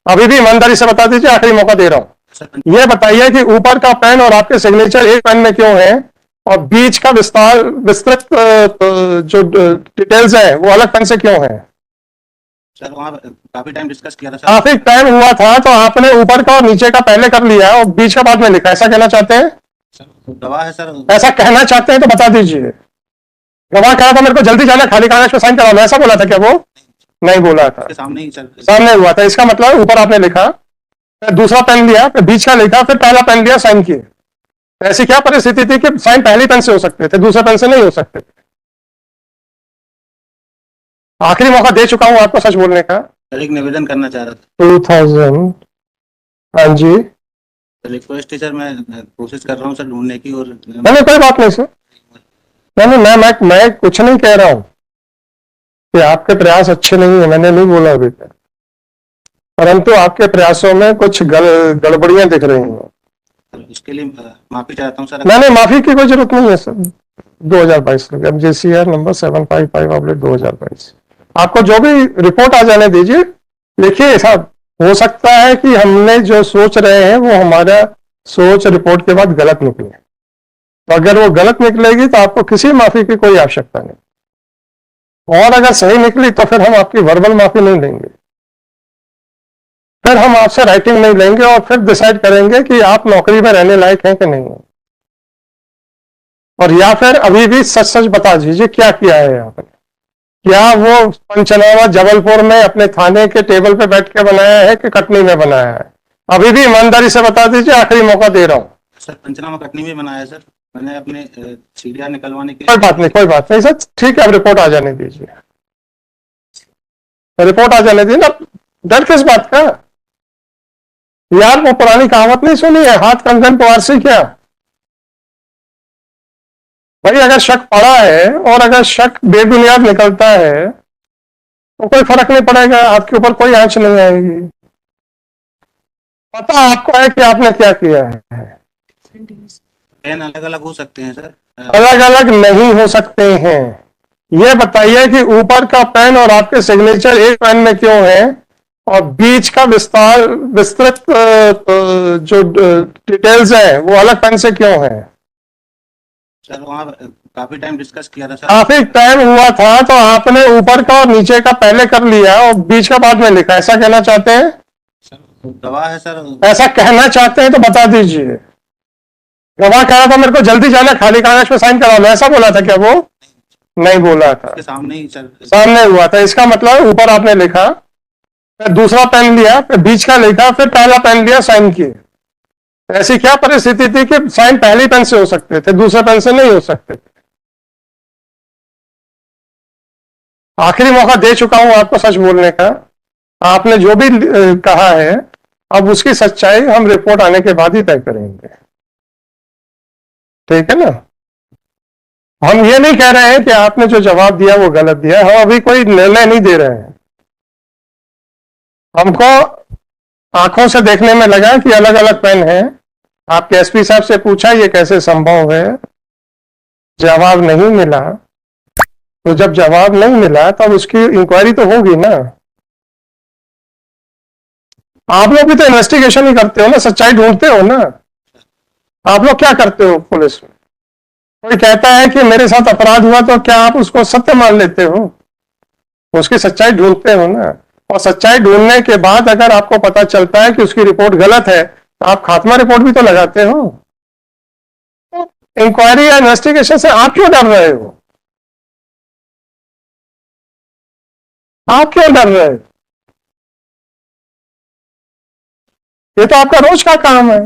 अभी भी ईमानदारी से बता दीजिए, आखिरी मौका दे रहा हूं। ये बताइए कि ऊपर का पेन और आपके सिग्नेचर एक पेन में क्यों है और बीच का विस्तृत जो डिटेल्स है वो अलग पेन से क्यों है? सर वहाँ काफी टाइम डिस्कस किया था सर। काफी टाइम हुआ था तो आपने ऊपर का और नीचे का पहले कर लिया और बीच का बाद में लिखा, ऐसा कहना चाहते हैं? सर गवाह है सर। ऐसा कहना चाहते हैं तो बता दीजिए। गवाह कहा था मेरे को जल्दी जाना, खाली कागज पे साइन करा लो, ऐसा बोला था क्या वो? नहीं बोला था, सामने ही सर। सामने हुआ था। इसका मतलब ऊपर आपने लिखा, फिर दूसरा पेन लिया, फिर बीच का लिखा, फिर पहला पेन लिया, साइन किए। ऐसी क्या परिस्थिति थी कि साइन पहली पेन से हो सकते थे, दूसरे पेन से नहीं हो सकते? आखिरी मौका दे चुका हूं आपको सच बोलने का। सर एक निवेदन करना चाह रहा था। 2000, हाँ जी। रिक्वेस्ट है सर, मैं कोशिश कर रहा हूँ सर ढूंढने की। और नहीं कोई बात नहीं सर, नहीं मैं कुछ नहीं कह रहा हूं कि आपके प्रयास अच्छे नहीं है, मैंने नहीं बोला अभी तक, परंतु आपके प्रयासों में कुछ गड़बड़ियां दिख रही हैं। उसके लिए माफी चाहता हूँ सर। नहीं माफी की कोई जरूरत नहीं है सर। 2022 JCR number 755/2022। आपको जो भी रिपोर्ट आ जाने दीजिए। देखिए साहब, हो सकता है कि हमने जो सोच रहे हैं वो हमारा सोच रिपोर्ट के बाद गलत निकले, तो अगर वो गलत निकलेगी तो आपको किसी माफी की कोई आवश्यकता नहीं, और अगर सही निकली तो फिर हम आपकी वर्बल माफी नहीं लेंगे, फिर हम आपसे राइटिंग नहीं लेंगे और फिर डिसाइड करेंगे कि आप नौकरी में रहने लायक हैं कि नहीं है। और या फिर अभी भी सच सच बता दीजिए क्या किया है आपने। क्या वो पंचनामा जबलपुर में अपने थाने के टेबल पे बैठ के बनाया है कि कटनी में बनाया है? अभी भी ईमानदारी से बता दीजिए, आखिरी मौका दे रहा हूं। सर पंचनामा कटनी में बनाया है सर। मैंने अपने सीढ़ियां निकलवाने के कोई बात नहीं सर, ठीक है, अब रिपोर्ट आ जाने दीजिए, रिपोर्ट आ जाने दीजिए ना। डर किस बात का यार? वो पुरानी कहावत नहीं सुनी है, हाथ कंगन पवार से क्या? भाई अगर शक पड़ा है और अगर शक बेबुनियाद निकलता है तो कोई फर्क नहीं पड़ेगा, आपके ऊपर कोई आंच नहीं आएगी। पता आपको है कि आपने क्या किया है। पेन अलग अलग हो सकते हैं सर। अलग अलग नहीं हो सकते हैं। ये बताइए कि ऊपर का पेन और आपके सिग्नेचर एक पेन में क्यों है और बीच का विस्तृत जो डिटेल्स है वो अलग पेन से क्यों है? सर वहाँ काफी टाइम डिस्कस किया था सर। काफी टाइम हुआ था तो आपने ऊपर का और नीचे का पहले कर लिया और बीच का बाद में लिखा, ऐसा कहना चाहते हैं? गवाह है सर। ऐसा कहना चाहते हैं तो बता दीजिए। गवाह कह रहा था मेरे को जल्दी जाना, खाली कागज पे साइन करा लो, ऐसा बोला था क्या वो? नहीं बोला था, सामने ही सर। सामने हुआ था। इसका मतलब ऊपर आपने लिखा, फिर दूसरा पेन लिया, फिर बीच का लिखा, फिर पहला पेन लिया, साइन किए। ऐसी क्या परिस्थिति थी कि साइन पहली पेन से हो सकते थे, दूसरे पेन से नहीं हो सकते थे? आखिरी मौका दे चुका हूं आपको सच बोलने का। आपने जो भी कहा है अब उसकी सच्चाई हम रिपोर्ट आने के बाद ही तय करेंगे, ठीक है ना? हम ये नहीं कह रहे हैं कि आपने जो जवाब दिया वो गलत दिया, हम अभी कोई निर्णय नहीं दे रहे हैं। हमको आंखों से देखने में लगा कि अलग अलग पेन है। आपके एसपी साहब से पूछा ये कैसे संभव है, जवाब नहीं मिला। तो जब जवाब नहीं मिला तब उसकी इंक्वायरी तो होगी ना। आप लोग भी तो इन्वेस्टिगेशन ही करते हो ना, सच्चाई ढूंढते हो ना। आप लोग क्या करते हो पुलिस में? कोई कहता है कि मेरे साथ अपराध हुआ तो क्या आप उसको सत्य मान लेते हो? उसकी सच्चाई ढूंढते हो ना। और सच्चाई ढूंढने के बाद अगर आपको पता चलता है कि उसकी रिपोर्ट गलत है तो आप खात्मा रिपोर्ट भी तो लगाते हो। इंक्वायरी या इन्वेस्टिगेशन से आप क्यों डर रहे हो? आप क्यों डर रहे हो? ये तो आपका रोज का काम है।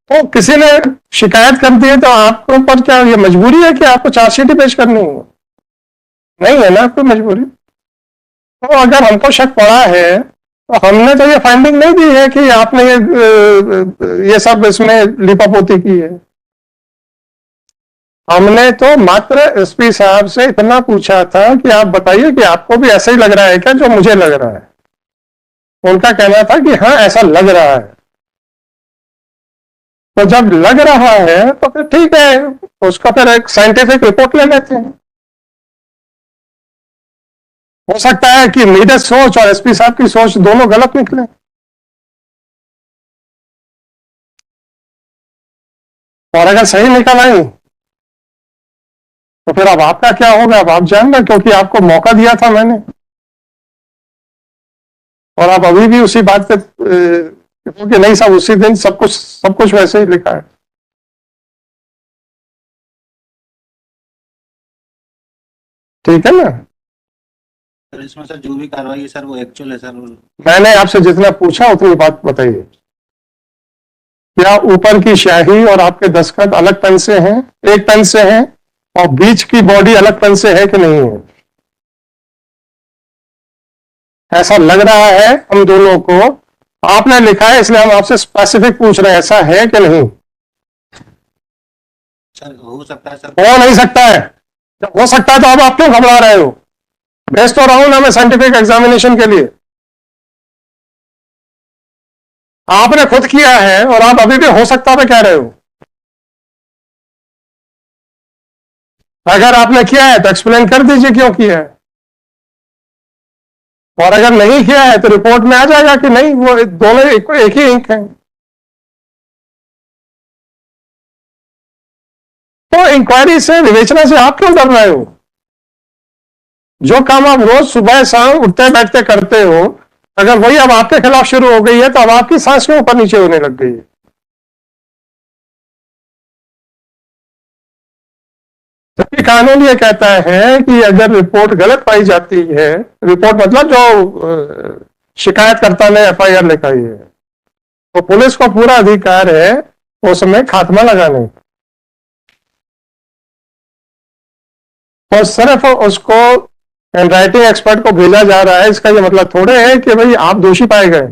तो किसी ने शिकायत कर दी है तो आपके ऊपर क्या ये मजबूरी है कि आपको चार्जशीट ही पेश करनी है? नहीं है ना कोई मजबूरी। तो अगर हमको शक पड़ा है तो हमने तो ये फाइंडिंग नहीं दी है कि आपने ये सब इसमें लिपापोती की है। हमने तो मात्र एसपी साहब से इतना पूछा था कि आप बताइए कि आपको भी ऐसा ही लग रहा है क्या जो मुझे लग रहा है। उनका कहना था कि हाँ ऐसा लग रहा है। तो जब लग रहा है तो फिर ठीक है, उसका फिर एक साइंटिफिक रिपोर्ट ले लेते हैं। हो सकता है कि मीडिया सोच और एसपी साहब की सोच दोनों गलत निकले। और अगर सही निकल आई तो फिर अब आपका क्या होगा, अब आप जानना, क्योंकि आपको मौका दिया था मैंने, और आप अभी भी उसी बात पे क्योंकि नहीं साहब उसी दिन सब कुछ वैसे ही लिखा है। ठीक है ना। सर इसमें सर जो भी कार्रवाई है सर वो एक्चुअल है सर। मैंने आपसे जितना पूछा उतनी बात बताइए। क्या ऊपर की स्याही और आपके दस्तखत अलग पेन से हैं, एक पेन से हैं, और बीच की बॉडी अलग पेन से है कि नहीं है? ऐसा लग रहा है हम दोनों को। आपने लिखा है इसलिए हम आपसे स्पेसिफिक पूछ रहे हैं, ऐसा है कि नहीं? सर हो सकता है सर। हो नहीं सकता है? जब हो सकता है तो अब आप क्यों घबरा रहे हो? भेज तो रहा हूं ना मैं साइंटिफिक एग्जामिनेशन के लिए। आपने खुद किया है और आप अभी भी हो सकता है कह रहे हो। अगर आपने किया है तो एक्सप्लेन कर दीजिए क्यों किया है, और अगर नहीं किया है तो रिपोर्ट में आ जाएगा कि नहीं वो दोनों एक ही इंक है। तो इंक्वायरी से, विवेचना से आप क्यों डर रहे हो? जो काम आप रोज सुबह शाम उठते बैठते करते हो, अगर वही अब आपके खिलाफ शुरू हो गई है तो अब आपकी सांस क्यों ऊपर नीचे होने लग गई है? जबकि कानून ये कहता है कि अगर रिपोर्ट गलत पाई जाती है, रिपोर्ट मतलब जो शिकायतकर्ता ने एफआईआर लिखाई है, तो पुलिस को पूरा अधिकार है उसमें खात्मा लगाने, और सिर्फ उसको हैंडराइटिंग एक्सपर्ट को भेजा जा रहा है। इसका ये मतलब थोड़े है कि भाई आप दोषी पाए गए।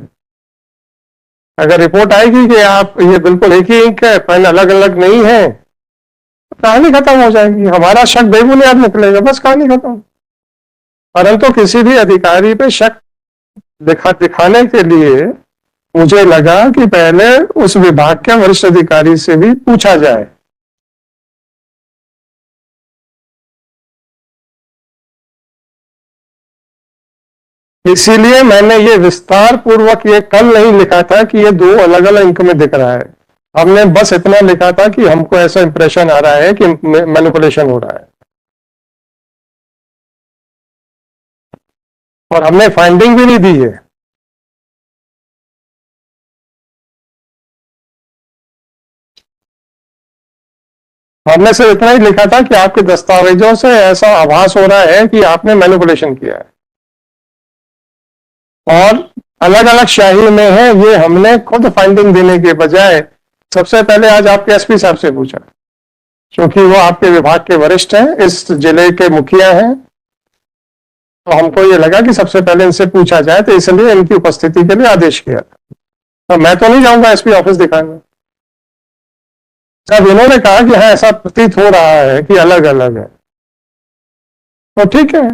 अगर रिपोर्ट आएगी कि आप ये बिल्कुल एक ही इंक है, पेन अलग अलग नहीं है, तो कहानी खत्म हो जाएगी, हमारा शक बेबुनियाद निकलेगा, बस कहानी खत्म। परंतु किसी भी अधिकारी पे शक दिखाने के लिए मुझे लगा कि पहले उस विभाग के वरिष्ठ अधिकारी से भी पूछा जाए। इसीलिए मैंने ये विस्तार पूर्वक ये कल नहीं लिखा था कि ये दो अलग अलग इंक में दिख रहा है। हमने बस इतना लिखा था कि हमको ऐसा इंप्रेशन आ रहा है कि मैनिपुलेशन हो रहा है, और हमने फाइंडिंग भी नहीं दी है। हमने सिर्फ इतना ही लिखा था कि आपके दस्तावेजों से ऐसा आभास हो रहा है कि आपने मैनिपुलेशन किया है, और अलग अलग शाही में है, ये हमने खुद फाइंडिंग देने के बजाय सबसे पहले आज आपके एसपी साहब से पूछा, क्योंकि वो आपके विभाग के वरिष्ठ हैं, इस जिले के मुखिया हैं, तो हमको ये लगा कि सबसे पहले इनसे पूछा जाए, तो इसलिए इनकी उपस्थिति के लिए आदेश किया। तो मैं तो नहीं जाऊंगा एसपी ऑफिस दिखाने। जब इन्होंने कहा कि हाँ ऐसा प्रतीत हो रहा है कि अलग अलग है, तो ठीक है,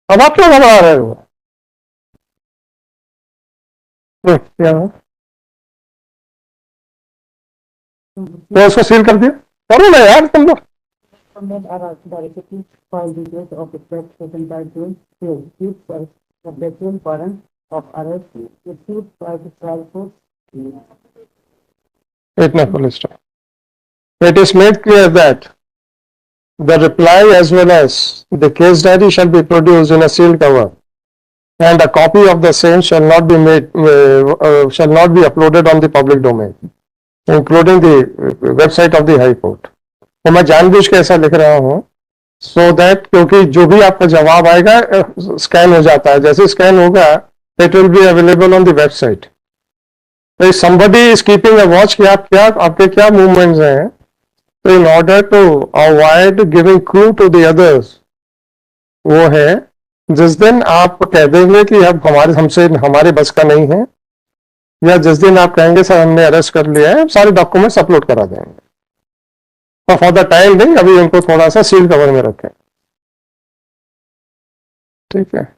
अब आप क्यों घबरा रहे हो? क्या हो? तो उसको सील कर दिया, करो ना यार तुम लोग। Government are also directed to file details of the threat taken by June to receive for the June warrant of arrest issued by the trial court. इतना police staff, it is made clear that the reply as well as the case diary shall be produced in a sealed cover, and a copy of the same shall not be uploaded on the public domain, including the website of the High Court. तो मैं जानबूझ के ऐसा लिख रहा हूँ so that, क्योंकि जो भी आपका जवाब आएगा स्कैन हो जाता है, जैसे स्कैन होगा it will be available on the website. तो somebody is keeping a watch कि आपके क्या मूवमेंट्स हैं, तो in order to avoid giving clue to the others, वो है जिस दिन आप कह देंगे कि अब हमारे बस का नहीं है, या जिस दिन आप कहेंगे सर हमने अरेस्ट कर लिया है, सारे डॉक्यूमेंट्स अपलोड करा देंगे। तो फॉर द टाइम बिंग अभी इनको थोड़ा सा सील कवर में रखें, ठीक है।